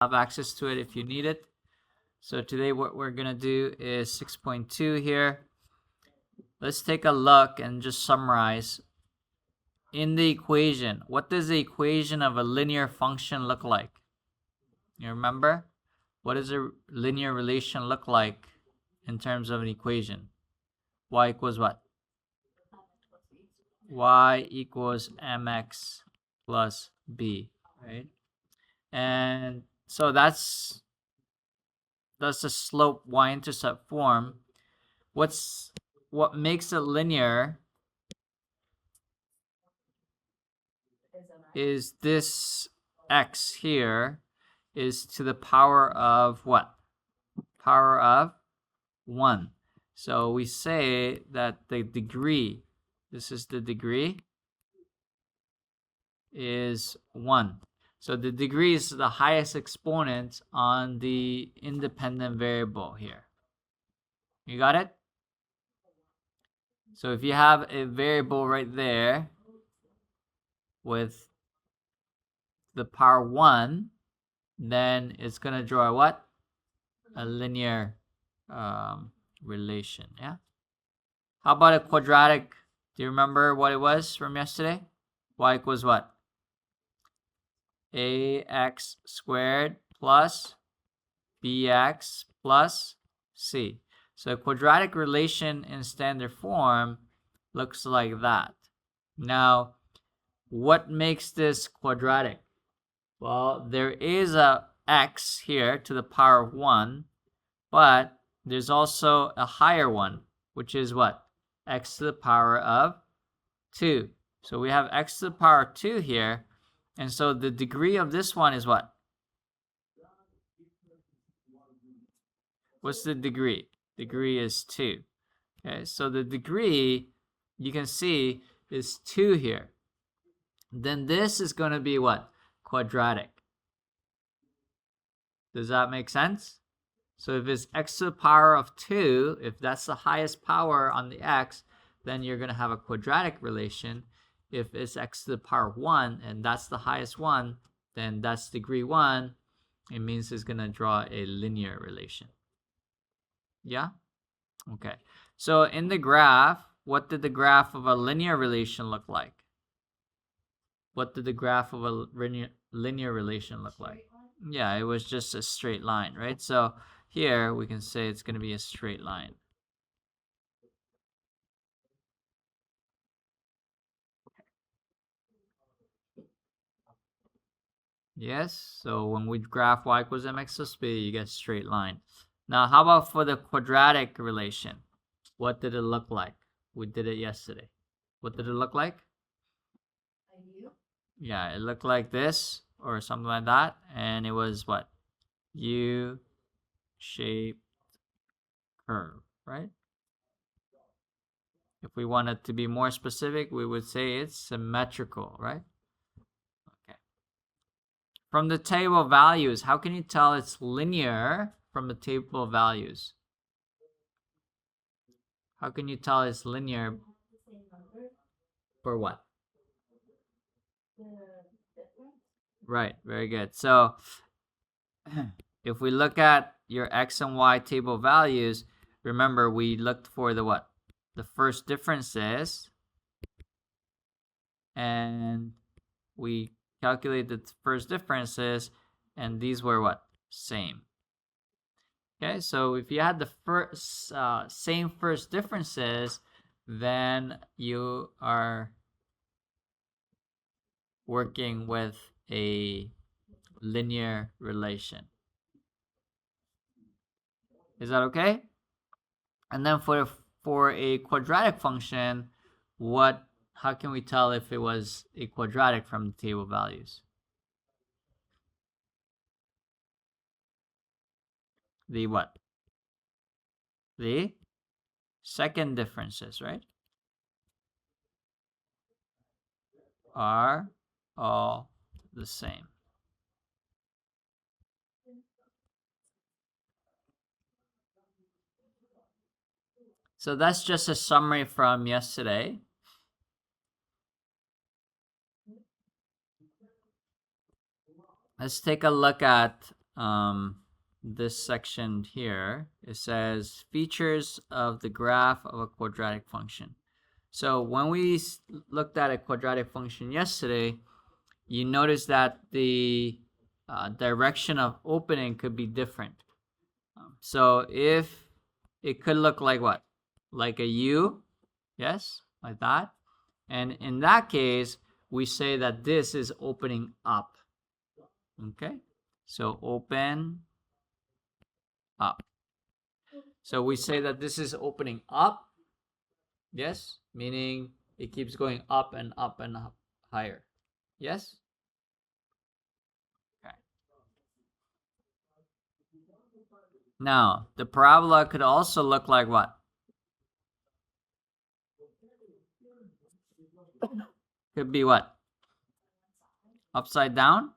have access to it if you need it. So today what we're going to do is 6.2 here. Let's take a look and just summarize. In the equation, what does the equation of a linear function look like? You remember? What does a linear relation look like in terms of an equation? Y equals what? Y equals mx plus b, right? And so that's the slope y-intercept form. What makes it linear is this x here is to the power of what? Power of 1. So we say that the degree, this is the degree, is 1. So the degree is the highest exponent on the independent variable here. You got it? So if you have a variable right there with the power 1, then it's going to draw what? A linear relation, yeah? How about a quadratic? Do you remember what it was from yesterday? Y equals what? ax squared plus bx plus c. So a quadratic relation in standard form looks like that. Now, what makes this quadratic? Well, there is a x here to the power of 1, but there's also a higher one, which is what? X to the power of 2. So we have x to the power of 2 here, and so the degree of this one is what? What's the degree? Degree is 2. Okay, so the degree, you can see, is 2 here. Then this is going to be what? Quadratic. Does that make sense? So if it's x to the power of 2, if that's the highest power on the x, then you're going to have a quadratic relation. If it's x to the power of 1, and that's the highest one, then that's degree 1. It means it's going to draw a linear relation. Yeah? Okay. So in the graph, what did the graph of a linear relation look like? What did the graph of a linear relation look like? Yeah, it was just a straight line, right? So here we can say it's going to be a straight line. Yes, so when we graph y equals mx plus b, you get a straight line. Now, how about for the quadratic relation? What did it look like? We did it yesterday. What did it look like? Yeah, it looked like this or something like that. And it was what? U-shaped curve, right? If we wanted to be more specific, we would say it's symmetrical, right? Okay. From the table of values, how can you tell it's linear from the table of values? How can you tell it's linear for what? Right, very good. So if we look at your x and y table values, remember we looked for the what? The first differences, and we calculated the first differences, and these were what? Same. Okay, so if you had the first same first differences, then you are working with a linear relation. Is that okay? And then for a quadratic function, how can we tell if it was a quadratic from the table values? The what? The second differences, right? Are all the same. So that's just a summary from yesterday. Let's take a look at this section here. It says features of the graph of a quadratic function. So when we looked at a quadratic function yesterday, you notice that the direction of opening could be different. So if it could look like what? Like a U, yes, like that. And in that case, we say that this is opening up. Okay, so open up. So we say that this is opening up, yes, meaning it keeps going up and up and up higher. Yes? Okay. Now, the parabola could also look like what? Could be what? Upside down?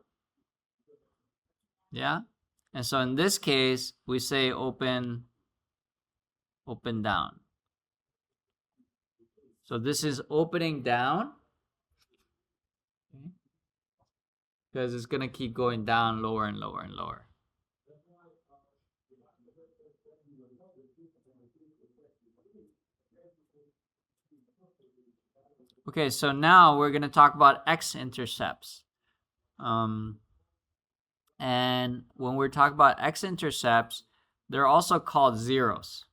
Yeah? And so in this case, we say open down. So this is opening down. Because it's going to keep going down lower and lower and lower. Okay, so now we're going to talk about x-intercepts. And when we're talking about x-intercepts, they're also called zeros.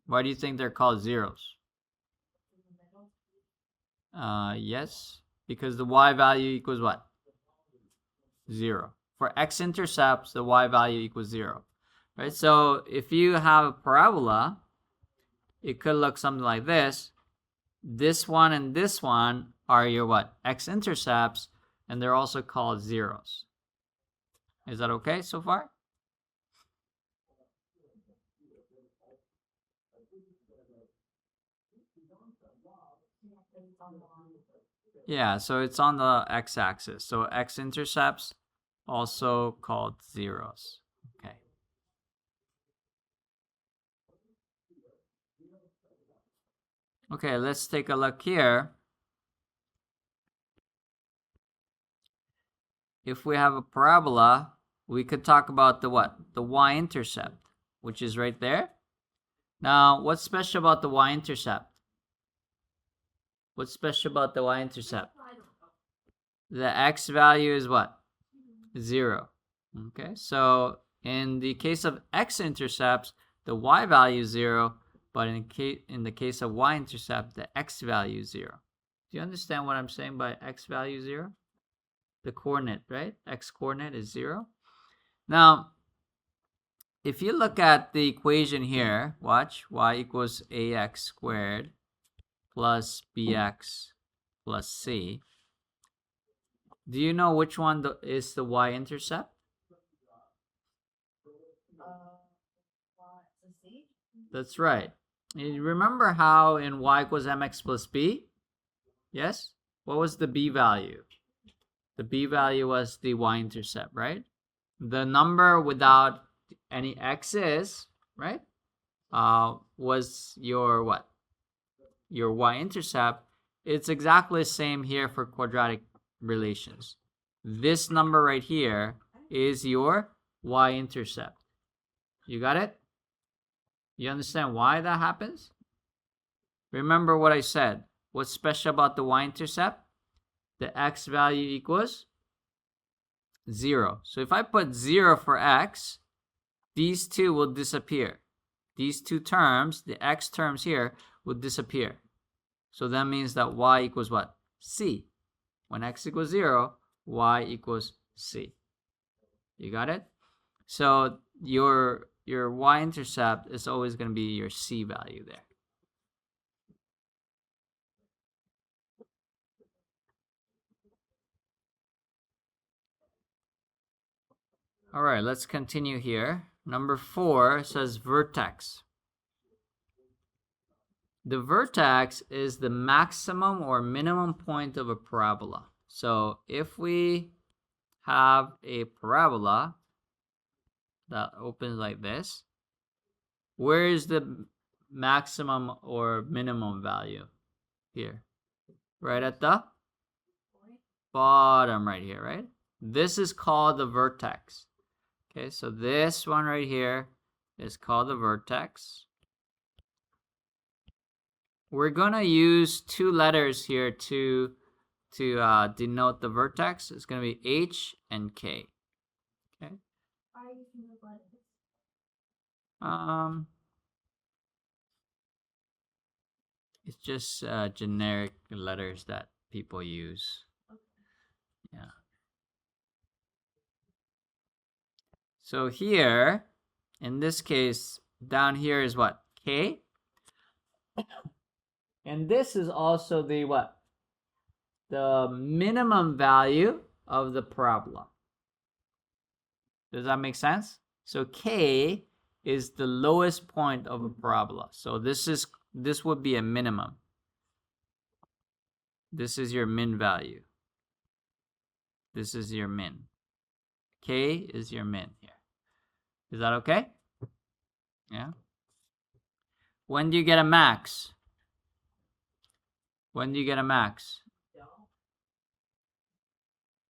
Why do you think they're called zeros? Yes, because the y value equals what? 0. For x-intercepts, the y value equals 0. Right? So if you have a parabola, it could look something like this. This one and this one are your what? X-intercepts, and they're also called zeros. Is that okay so far? Yeah, so it's on the x-axis. So x-intercepts, also called zeros. Okay. Okay, let's take a look here. If we have a parabola, we could talk about the what? The y-intercept, which is right there. Now, what's special about the y-intercept? What's special about the y-intercept? The x value is what? 0. Okay, so in the case of x-intercepts, the y value is 0, but in the case of y-intercept, the x value is 0. Do you understand what I'm saying by x value 0? The coordinate, right? X coordinate is 0. Now, if you look at the equation here, watch, y equals ax squared plus bx plus c. Do you know which one is the y-intercept? That's right. You remember how in y equals mx plus b? Yes? What was the b value? The b value was the y-intercept, right? The number without any x's, right? Was your what? Your y-intercept. It's exactly the same here for quadratic relations. This number right here is your y-intercept. You got it? You understand why that happens? Remember what I said. What's special about the y-intercept? The x value equals 0. So if I put 0 for x, these two will disappear. These two terms, the x terms here, will disappear. So that means that y equals what? C. When x equals 0, y equals c. You got it? So your y-intercept is always going to be your c value there. All right, let's continue here. Number 4 says vertex. The vertex is the maximum or minimum point of a parabola. So if we have a parabola that opens like this, where is the maximum or minimum value? Here. Right at the bottom right here, right? This is called the vertex. Okay, so this one right here is called the vertex. We're gonna use two letters here to denote the vertex. It's gonna be H and K. Okay. It's just generic letters that people use. Yeah. So here, in this case, down here is what? K. And this is also the what? The minimum value of the parabola. Does that make sense? So K is the lowest point of a parabola. So this would be a minimum. This is your min value. This is your min. K is your min here. Is that okay? Yeah. When do you get a max? When do you get a max?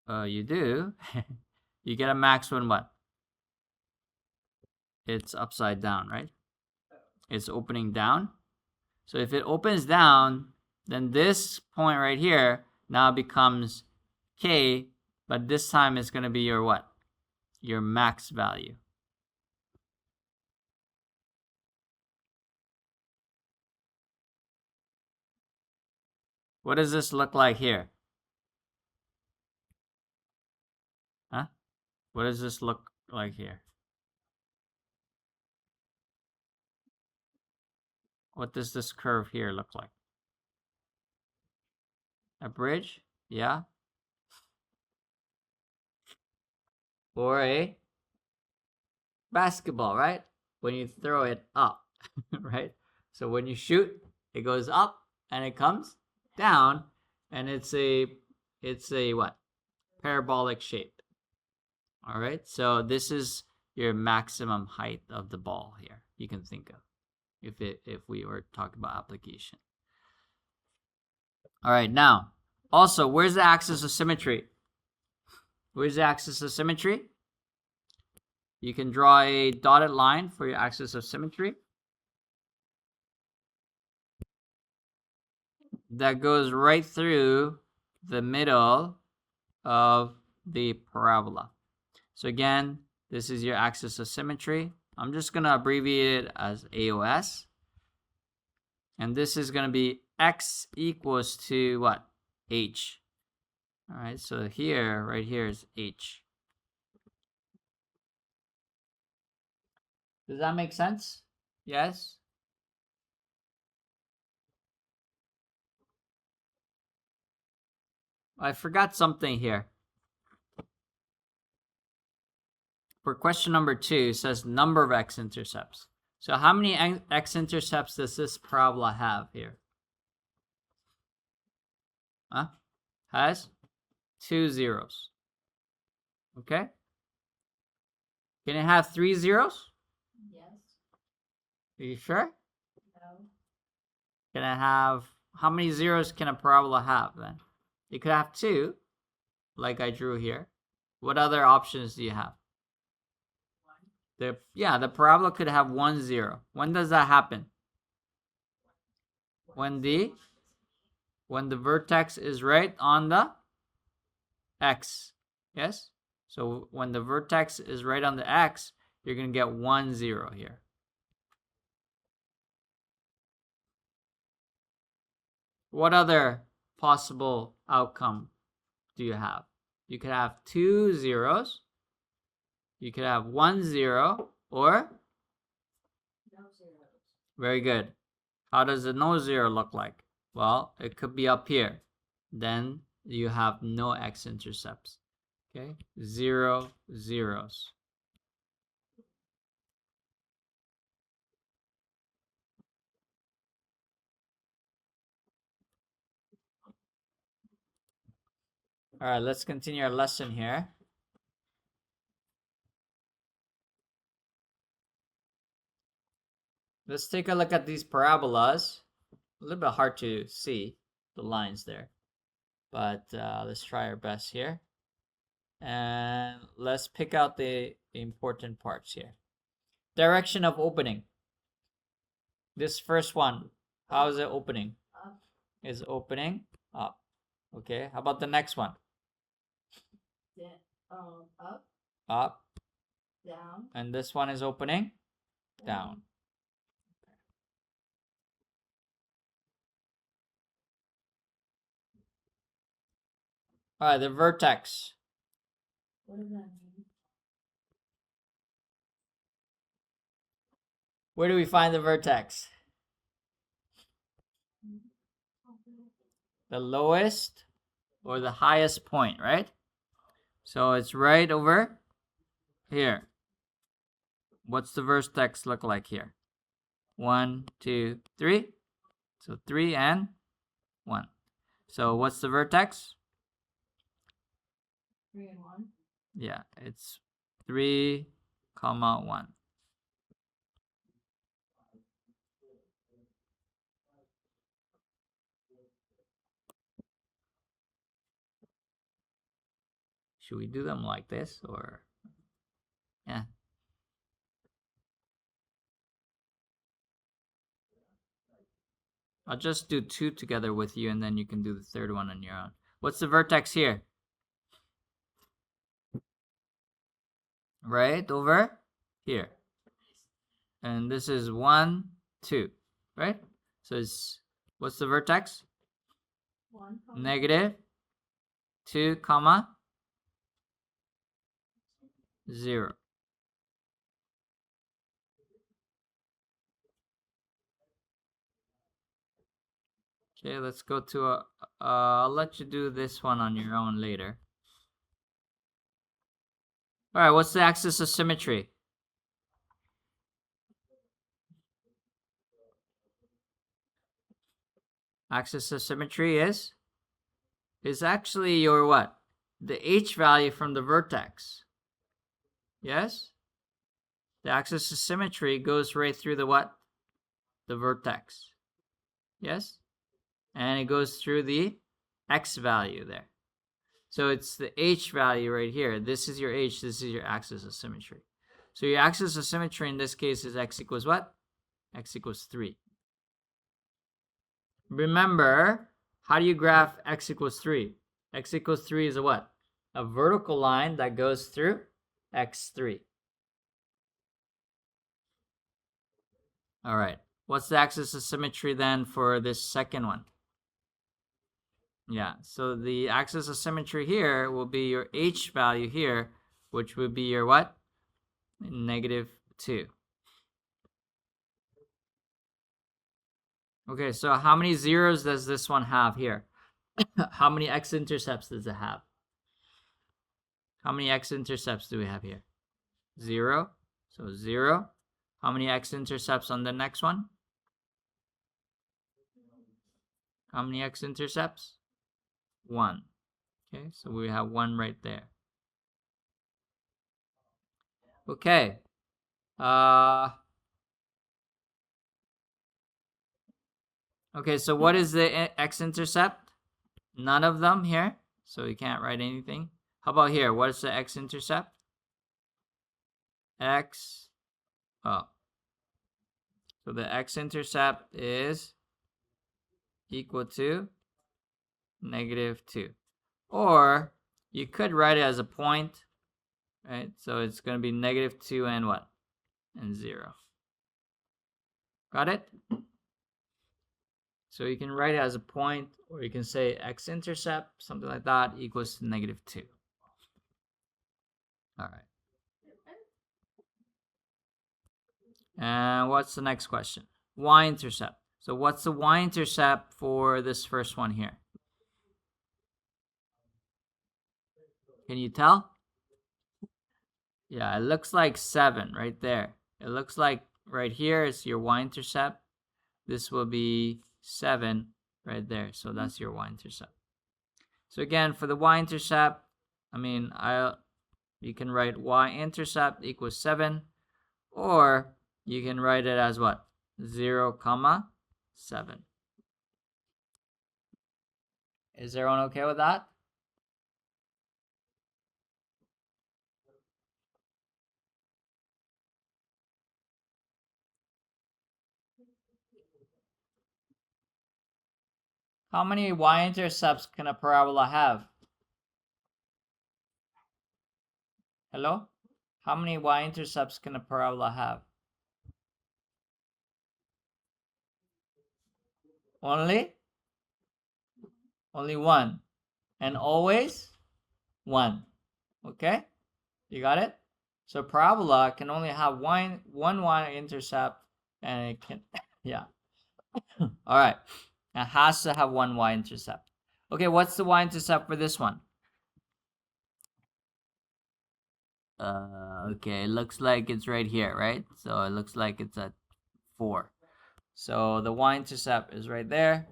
You do. You get a max when what? It's upside down, right? It's opening down. So if it opens down, then this point right here now becomes K, but this time it's going to be your what? Your max value. What does this look like here? Huh? What does this look like here? What does this curve here look like? A bridge? Yeah. Or a basketball, right? When you throw it up, right? So when you shoot, it goes up and it comes down, and it's a what? Parabolic shape. All right. So this is your maximum height of the ball here. You can think of if we were talking about application. All right. Now, also, where's the axis of symmetry? Where's the axis of symmetry? You can draw a dotted line for your axis of symmetry. That goes right through the middle of the parabola. So again, this is your axis of symmetry. I'm just going to abbreviate it as AOS. And this is going to be x equals to what? H. All right, so here, right here is H. Does that make sense? Yes? I forgot something here. For question number 2, it says number of x-intercepts. So how many x-intercepts does this parabola have here? Huh? Has 2 zeros. Okay? Can it have 3 zeros? Yes. Are you sure? No. Can it have, how many zeros can a parabola have then? It could have 2, like I drew here. What other options do you have? The parabola could have 1 0. When does that happen? When the vertex is right on the x. Yes? So when the vertex is right on the x, you're going to get 1 0 here. What other possible outcome do you have? You could have 2 zeros. You could have 1 0, or? No zeros. Very good. How does the no zero look like? Well, it could be up here. Then you have no x-intercepts. Okay? 0 zeros. All right, let's continue our lesson here. Let's take a look at these parabolas. A little bit hard to see the lines there, but let's try our best here. And let's pick out the important parts here. Direction of opening. This first one, how is it opening? Up. Is opening up. Okay, how about the next one? Up. Up. Down. And this one is opening down. All right, the vertex. What does that mean? Where do we find the vertex? The lowest or the highest point, right? So it's right over here. What's the vertex look like here? 1, 2, 3. So 3 and 1. So what's the vertex? 3 and 1. Yeah, it's 3, 1. Should we do them like this or? Yeah. I'll just do 2 together with you and then you can do the third one on your own. What's the vertex here? Right over here. And this is 1, 2, right? So it's, what's the vertex? 1. Negative 2, 0. Okay, let's go to a, I'll let you do this one on your own later. All right, what's the axis of symmetry? Axis of symmetry is actually your what? The h value from the vertex. Yes? The axis of symmetry goes right through the what? The vertex. Yes? And it goes through the x value there. So it's the h value right here. This is your h, this is your axis of symmetry. So your axis of symmetry in this case is x equals what? X equals 3. Remember, how do you graph x equals 3? X equals 3 is a what? A vertical line that goes through x3. All right. What's the axis of symmetry then for this second one? Yeah, so the axis of symmetry here will be your h value here, which would be your what? -2. Okay, so how many zeros does this one have here? How many x-intercepts does it have? How many x-intercepts do we have here? 0. So 0. How many x-intercepts on the next one? How many x-intercepts? 1. Okay, so we have 1 right there. Okay. Okay, so what is the x-intercept? None of them here, so you can't write anything. How about here? What is the x-intercept? X. Oh. So the x-intercept is equal to -2. Or you could write it as a point, right? So it's going to be -2 and what? And 0. Got it? So you can write it as a point, or you can say x-intercept, something like that, equals to -2. All right. And what's the next question? Y-intercept. So what's the y-intercept for this first one here? Can you tell? Yeah, it looks like 7 right there. It looks like right here is your y-intercept. This will be 7 right there. So that's your y-intercept. So again, for the y-intercept, you can write y-intercept equals 7, or you can write it as what? 0, 7. Is everyone okay with that? How many y-intercepts can a parabola have? Hello? How many y-intercepts can a parabola have? Only? Only one. And always one. Okay? You got it? So parabola can only have one y-intercept, and it can, yeah. All right. It has to have one y-intercept. Okay, what's the y-intercept for this one? Okay, it looks like it's right here, right? So it looks like it's at 4. So the y-intercept is right there.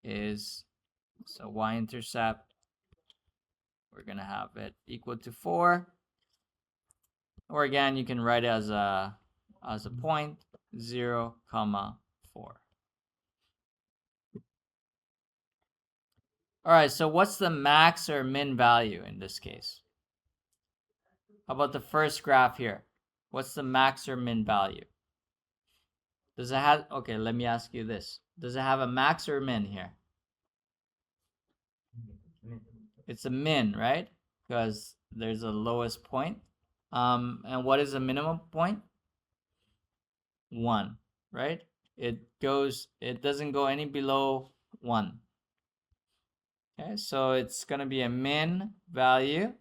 So y-intercept, we're gonna have it equal to 4. Or again, you can write it as a point, 0, 4. All right, so what's the max or min value in this case? How about the first graph here? What's the max or min value? Does it have, okay, let me ask you this. Does it have a max or min here? It's a min, right? Because there's a lowest point. And what is the minimum point? 1, right? It doesn't go any below 1. Okay, so it's going to be a min value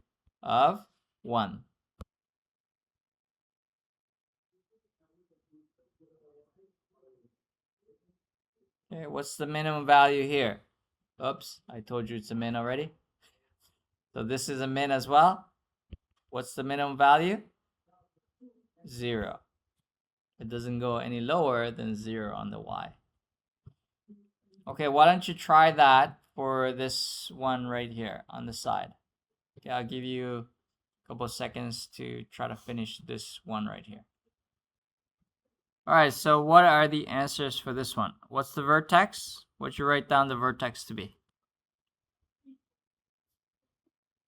of 1. Okay, what's the minimum value here? Oops, I told you it's a min already. So this is a min as well. What's the minimum value? 0. It doesn't go any lower than 0 on the y. Okay, why don't you try that for this one right here on the side. Okay, I'll give you a couple of seconds to try to finish this one right here. All right, so what are the answers for this one? What's the vertex? What you write down the vertex to be?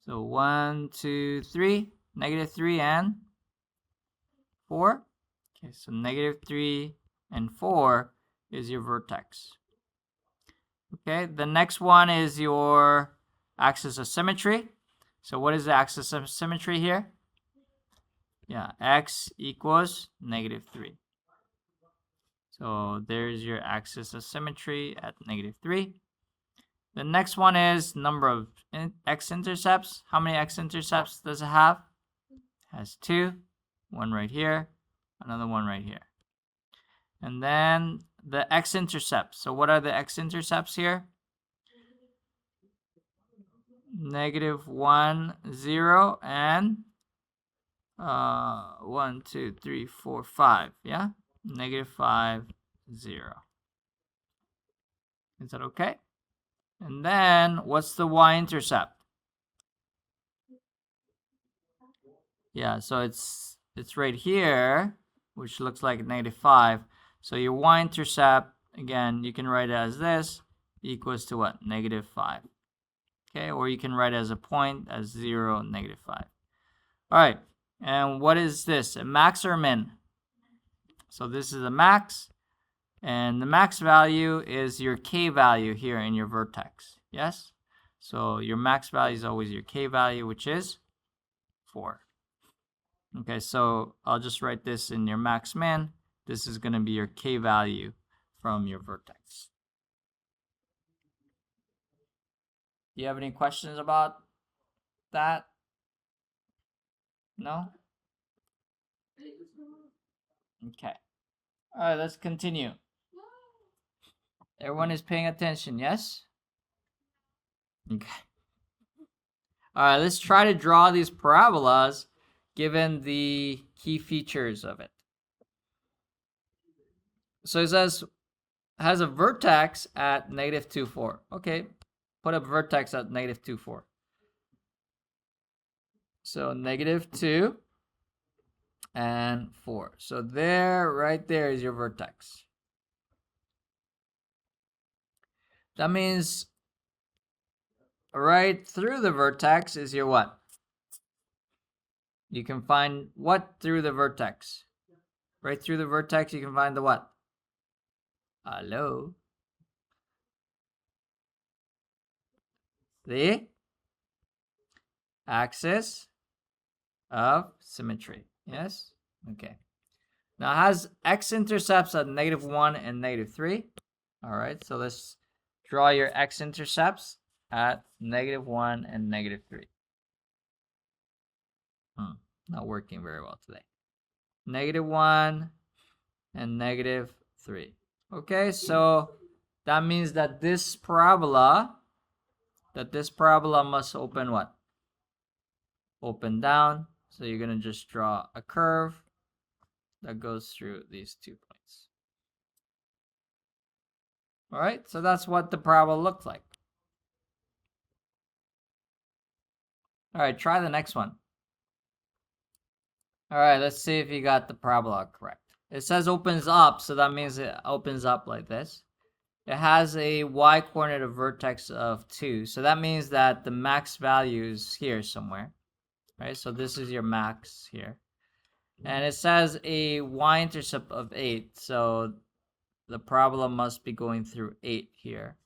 So 1, 2, 3, -3 and 4. Okay, so -3 and 4 is your vertex. Okay, the next one is your axis of symmetry. So what is the axis of symmetry here? Yeah, x equals -3. So there's your axis of symmetry at -3. The next one is number of x-intercepts. How many x-intercepts does it have? It has 2. One right here, another one right here. And then the x-intercepts. So what are the x-intercepts here? -1, 0, and 1, 2, 3, 4, 5. Yeah? -5, 0. Is that okay? And then what's the y-intercept? Yeah, so it's right here, which looks like -5. So your y-intercept, again, you can write it as this, equals to what? -5. Okay, or you can write it as a point as 0, -5. All right, and what is this? A max or a min? So this is a max, and the max value is your k value here in your vertex. Yes? So your max value is always your k value, which is 4. Okay, so I'll just write this in your max min. This is going to be your k value from your vertex. Do you have any questions about that? No? Okay. All right, let's continue. Everyone is paying attention, yes? Okay. All right, let's try to draw these parabolas given the key features of it. So it says has a vertex at -2, 4. Okay, put a vertex at -2, 4. So -2 and 4. So there, right there is your vertex. That means right through the vertex is your what? You can find what through the vertex? Right through the vertex, you can find the what? Hello? the axis of symmetry. Yes? Okay. Now it has x-intercepts at -1 and -3. All right, so let's draw your x-intercepts at -1 and -3. Not working very well today. -1 and -3. Okay, so that means that this parabola must open what? Open down. So you're going to just draw a curve that goes through these 2 points. All right, so that's what the parabola looks like. All right, try the next one. All right, let's see if you got the parabola correct. It says opens up, so that means it opens up like this. It has a y-coordinate of vertex of 2, so that means that the max value is here somewhere, right? So this is your max here. And it says a y-intercept of 8, so the parabola must be going through 8 here.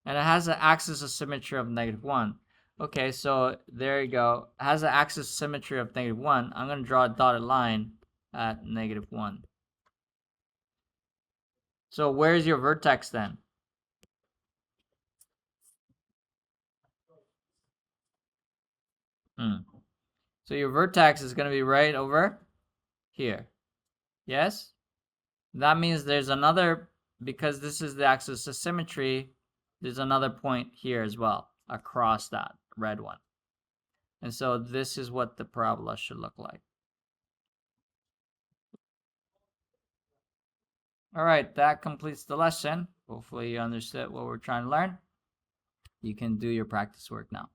And it has an axis of symmetry of -1. Okay, so there you go. It has an axis of symmetry of -1. I'm going to draw a dotted line at -1. So where's your vertex then? So your vertex is going to be right over here. Yes? That means there's another, because this is the axis of symmetry, there's another point here as well, across that red one. And so this is what the parabola should look like. All right, that completes the lesson. Hopefully you understood what we're trying to learn. You can do your practice work now.